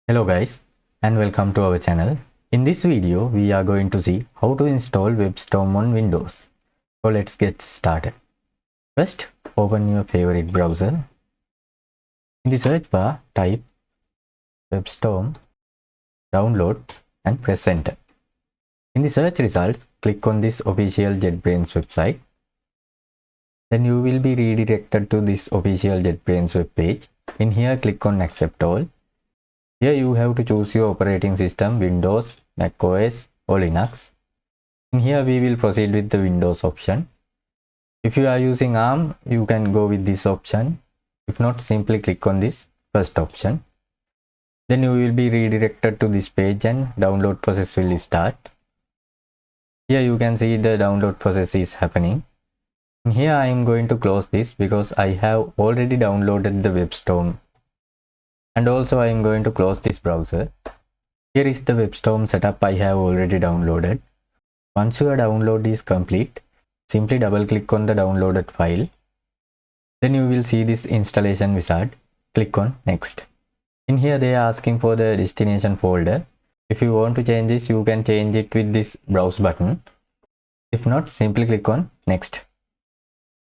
Hello guys and welcome to our channel. In this video we are going to see how to install WebStorm on Windows. So let's get started. First open your favorite browser. In the search bar type WebStorm, download and press enter. In the search results click on this official JetBrains website. Then you will be redirected to this official JetBrains web page. In here click on accept all. Here you have to choose your operating system, Windows, Mac OS or Linux. In here we will proceed with the Windows option. If you are using ARM, you can go with this option. If not, simply click on this first option. Then you will be redirected to this page and download process will start. Here you can see the download process is happening. In here I am going to close this because I have already downloaded the WebStorm. And also I am going to close this browser. Here is the WebStorm setup I have already downloaded. Once your download is complete, simply double click on the downloaded file. Then you will see this installation wizard. Click on next. In here they are asking for the destination folder. If you want to change this, you can change it with this browse button. If not, simply click on next.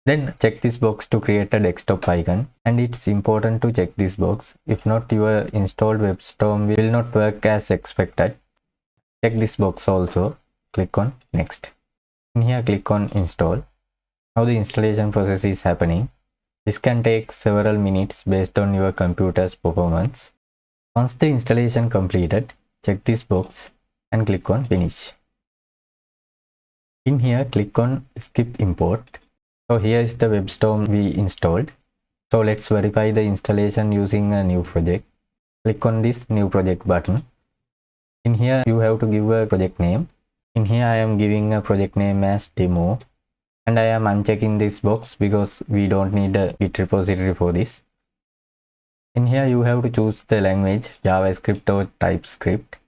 Then check this box to create a desktop icon, and it's important to check this box. If not, your installed WebStorm will not work as expected. Check this box also. Click on next. In here click on install. Now the installation process is happening. This can take several minutes based on your computer's performance. Once the installation completed, check this box and click on finish. In here click on skip import. So here is the WebStorm we installed. So let's verify the installation using a new project. Click on this new project button. In here you have to give a project name. In here I am giving a project name as demo, and I am unchecking this box because we don't need a Git repository for this. In here you have to choose the language, JavaScript or TypeScript.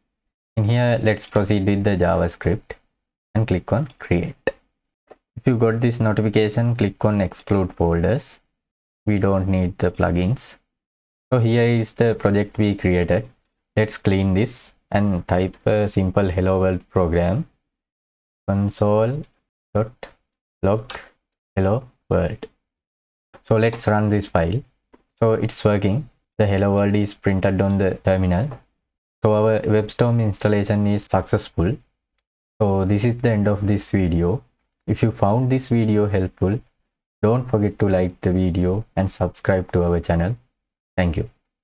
In here let's proceed with the JavaScript and click on create. If you got this notification, click on exclude folders. We don't need the plugins. So here is the project we created. Let's clean this and type a simple hello world program. Console.log hello world. So let's run this file. So it's working. The hello world is printed on the terminal. So our WebStorm installation is successful. So this is the end of this video. If you found this video helpful, don't forget to like the video and subscribe to our channel. Thank you.